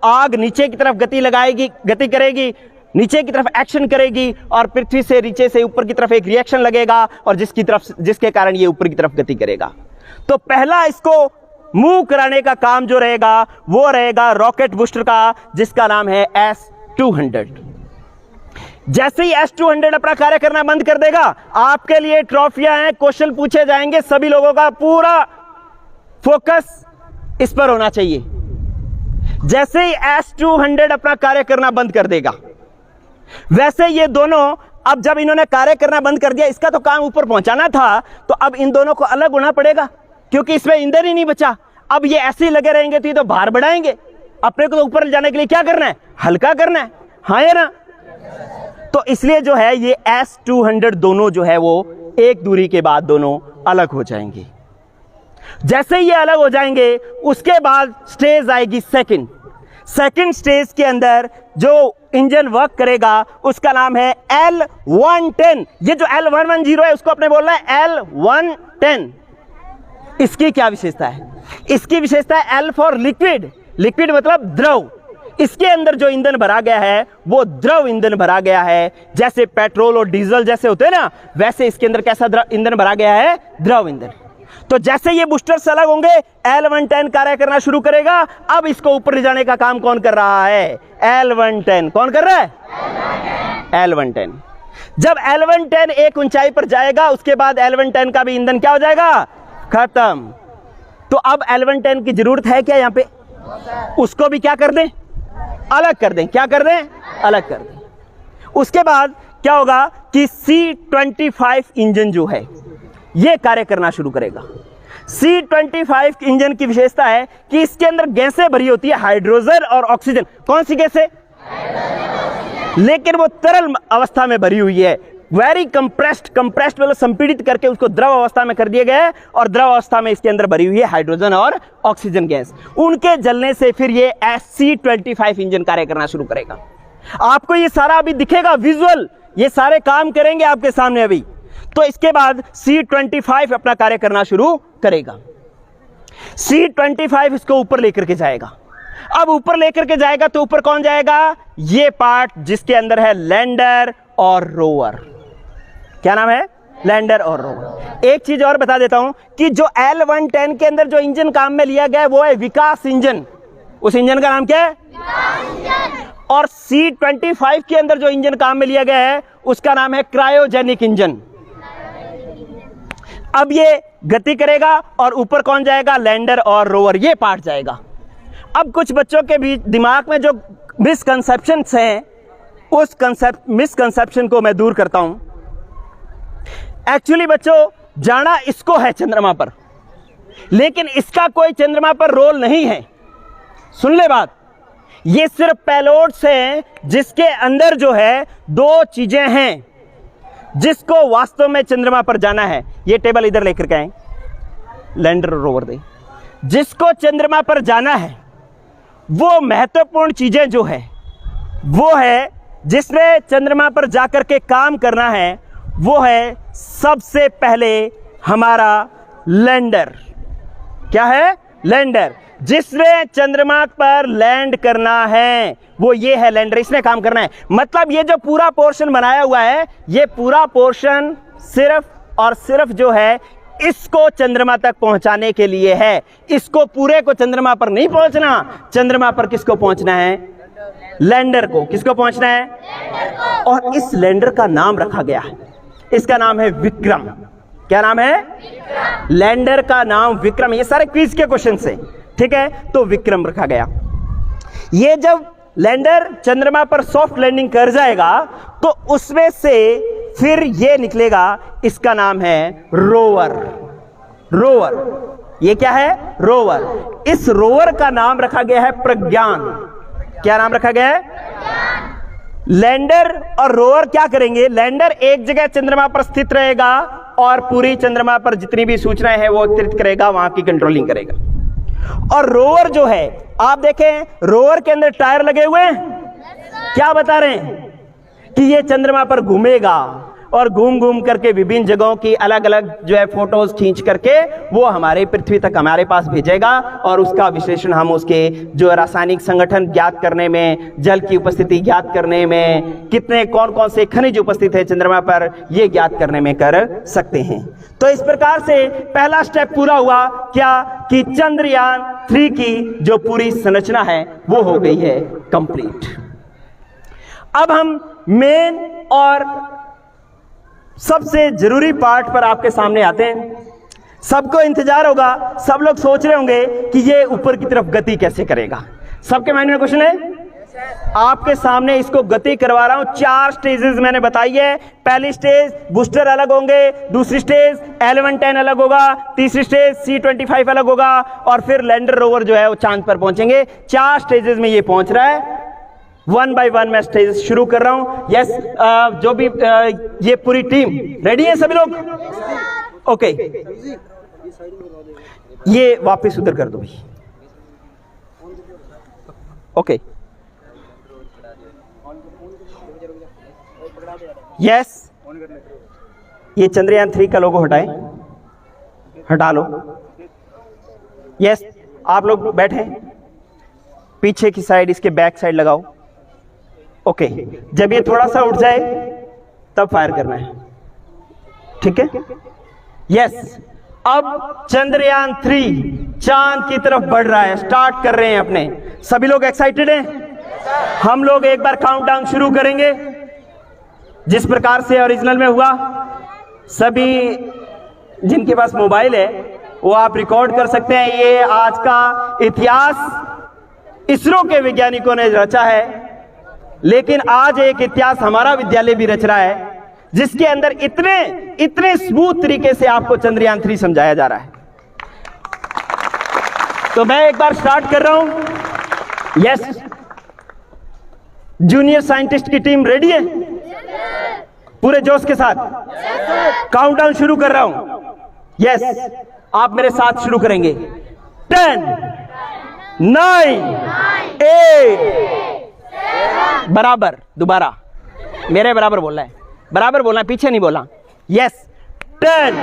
आग नीचे की तरफ गति करेगी, नीचे की तरफ एक्शन करेगी और पृथ्वी से नीचे से ऊपर की तरफ एक रिएक्शन लगेगा और जिसके कारण ये ऊपर की तरफ गति करेगा। तो पहला इसको मूव कराने का काम जो रहेगा वो रहेगा रॉकेट बूस्टर का, जिसका नाम है S-200। जैसे ही S-200 अपना कार्य करना बंद कर देगा, आपके लिए ट्रॉफियां हैं, क्वेश्चन पूछे जाएंगे, सभी लोगों का पूरा फोकस इस पर होना चाहिए। जैसे ही S-200 अपना कार्य करना बंद कर देगा, वैसे ये दोनों, अब जब इन्होंने कार्य करना बंद कर दिया, इसका तो काम ऊपर पहुंचाना था, तो अब इन दोनों को अलग होना पड़ेगा क्योंकि इसमें ईंधन ही नहीं बचा। अब ये ऐसे ही लगे रहेंगे तो ये तो भार बढ़ाएंगे। अपने को तो ऊपर जाने के लिए क्या करना है, हल्का करना है, हाँ या ना। तो इसलिए जो है ये S-200 दोनों जो है वो एक दूरी के बाद दोनों अलग हो जाएंगे। जैसे ही ये अलग हो जाएंगे, उसके बाद स्टेज आएगी सेकंड स्टेज के अंदर जो इंजन वर्क करेगा उसका नाम है L-110। ये जो L-110 है उसको अपने बोलना है L-110। इसकी क्या विशेषता है? इसकी विशेषता है L फॉर लिक्विड, लिक्विड मतलब द्रव। इसके अंदर जो ईंधन भरा गया है वो द्रव ईंधन भरा गया है। जैसे पेट्रोल और डीजल जैसे होते हैं ना, वैसे इसके अंदर कैसा ईंधन भरा गया है, द्रव ईंधन। तो जैसे ये बूस्टर्स अलग होंगे, L-110 कार्य करना शुरू करेगा। अब इसको ऊपर ले जाने का काम कौन कर रहा है? L-110। कौन कर रहा है? L-110। जब L-110 एक ऊंचाई पर जाएगा, उसके बाद L-110 का भी ईंधन क्या हो जाएगा, खत्म। तो अब L-110 की जरूरत है क्या यहाँ पे? उसको भी क्या कर दें, अलग कर दें। क्या कर दें? अलग कर दें। उसके बाद क्या होगा कि C-25 इंजन जो है ये कार्य करना शुरू करेगा। C-25 इंजन की विशेषता है कि इसके अंदर गैसें भरी होती है, हाइड्रोजन और ऑक्सीजन। कौन सी गैसें? लेकिन वो तरल अवस्था में भरी हुई है। वेरी कंप्रेस्ड मतलब संपीड़ित करके उसको द्रव अवस्था में कर दिया गया है और द्रव अवस्था में इसके अंदर भरी हुई है हाइड्रोजन और ऑक्सीजन गैस। उनके जलने से फिर ये C-25 इंजन कार्य करना शुरू करेगा। आपको ये सारा अभी दिखेगा विजुअल, ये सारे काम करेंगे आपके सामने अभी। तो इसके बाद C-25 अपना कार्य करना शुरू करेगा। C-25 इसको ऊपर लेकर के जाएगा। अब ऊपर लेकर के जाएगा तो ऊपर कौन जाएगा? ये पार्ट जिसके अंदर है लैंडर और रोवर। क्या नाम है? लैंडर और रोवर। एक चीज और बता देता हूं कि जो L-110 के अंदर जो इंजन काम में लिया गया है वो है विकास इंजन। उस इंजन का नाम क्या है? विकास इंजन। और C-25 के अंदर जो इंजन काम में लिया गया है उसका नाम है क्रायोजेनिक इंजन। अब ये गति करेगा और ऊपर कौन जाएगा? लैंडर और रोवर, ये पार्ट जाएगा। अब कुछ बच्चों के भी दिमाग में जो मिसकंसेप्शंस हैं, उस मिसकंसेप्शन को मैं दूर करता हूं। एक्चुअली बच्चों, जाना इसको है चंद्रमा पर, लेकिन इसका कोई चंद्रमा पर रोल नहीं है। सुन ले बात, ये सिर्फ पेलोड्स हैं जिसके अंदर जो है दो चीजें हैं जिसको वास्तव में चंद्रमा पर जाना है। ये टेबल इधर लेकर के आए, लैंडर और रोवर दे। जिसको चंद्रमा पर जाना है वो महत्वपूर्ण चीजें जो है वो है, जिसने चंद्रमा पर जाकर के काम करना है, वो है सबसे पहले हमारा लैंडर। क्या है? लैंडर। जिसने चंद्रमा पर लैंड करना है वो ये है लैंडर, इसने काम करना है। मतलब ये जो पूरा पोर्शन बनाया हुआ है, ये पूरा पोर्शन सिर्फ और सिर्फ जो है इसको चंद्रमा तक पहुंचाने के लिए है। इसको पूरे को चंद्रमा पर नहीं पहुंचना। चंद्रमा पर किसको पहुंचना है? लैंडर को। किसको पहुंचना है? लैंडर को। और इस लैंडर का नाम रखा गया है, इसका नाम है विक्रम। क्या नाम है? विक्रम। लैंडर का नाम विक्रम। ये सारे क्विज के क्वेश्चन से, ठीक है, तो विक्रम रखा गया। ये जब लैंडर चंद्रमा पर सॉफ्ट लैंडिंग कर जाएगा तो उसमें से फिर ये निकलेगा, इसका नाम है रोवर। रोवर, ये क्या है? रोवर। इस रोवर का नाम रखा गया है प्रज्ञान। क्या नाम रखा गया है? लैंडर और रोवर क्या करेंगे? लैंडर एक जगह चंद्रमा पर स्थित रहेगा और पूरी चंद्रमा पर जितनी भी सूचनाएं हैं वो एकत्रित करेगा, वहां की कंट्रोलिंग करेगा। और रोवर जो है, आप देखें रोवर के अंदर टायर लगे हुए हैं। क्या बता रहे हैं? कि ये चंद्रमा पर घूमेगा और घूम घूम करके विभिन्न जगहों की अलग अलग जो है फोटोज खींच करके वो हमारे पृथ्वी तक हमारे पास भेजेगा और उसका विश्लेषण हम उसके जो रासायनिक संगठन ज्ञात करने में, जल की उपस्थिति ज्ञात करने में, कितने कौन कौन से खनिज उपस्थित है चंद्रमा पर, ये ज्ञात करने में कर सकते हैं। तो इस प्रकार से पहला स्टेप पूरा हुआ क्या कि चंद्रयान 3 की जो पूरी संरचना है वो हो गई है कंप्लीट। अब हम मेन और सबसे जरूरी पार्ट पर आपके सामने आते हैं। सबको इंतजार होगा, सब लोग सोच रहे होंगे कि ये ऊपर की तरफ गति कैसे करेगा। सबके माइंड में क्वेश्चन है, आपके सामने इसको गति करवा रहा हूं। 4 स्टेजेस मैंने बताई है। पहली स्टेज बूस्टर अलग होंगे, दूसरी स्टेज L110 अलग होगा, तीसरी स्टेज C-25 अलग होगा और फिर लैंडर रोवर जो है वो चांद पर पहुंचेंगे। 4 स्टेजेस में ये पहुंच रहा है। 1 बाय 1 मैं स्टेज शुरू कर रहा हूं। यस, जो भी ये पूरी टीम रेडी है सभी लोग? ओके, ये वापस उधर कर दो भाई। ओके, यस, ये चंद्रयान 3 का लोगो हटाएं, हटा लो। यस, आप लोग बैठे, पीछे की साइड इसके बैक साइड लगाओ। ओके, जब ये थोड़ा सा उठ जाए तब फायर करना है, ठीक है? यस, अब चंद्रयान 3 चांद की तरफ बढ़ रहा है, स्टार्ट कर रहे हैं अपने। सभी लोग एक्साइटेड हैं? हम लोग एक बार काउंटडाउन शुरू करेंगे जिस प्रकार से ओरिजिनल में हुआ। सभी जिनके पास मोबाइल है वो आप रिकॉर्ड कर सकते हैं। ये आज का इतिहास इसरो के वैज्ञानिकों ने रचा है, लेकिन आज एक इतिहास हमारा विद्यालय भी रच रहा है जिसके अंदर इतने स्मूथ तरीके से आपको चंद्रयान 3 समझाया जा रहा है। तो मैं एक बार स्टार्ट कर रहा हूं। यस, जूनियर साइंटिस्ट की टीम रेडी है? पूरे जोश के साथ काउंटडाउन शुरू कर रहा हूं। यस, आप मेरे साथ शुरू करेंगे। 10, 9, 8, बराबर, दोबारा मेरे बराबर बोलना है, बराबर बोलना है, पीछे नहीं बोलना। Yes, 10,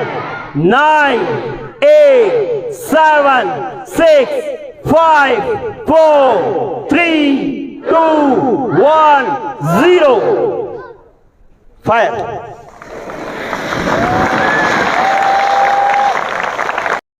9, 8, 7, 6, 5, 4, 3, 2, 1, 0, fire.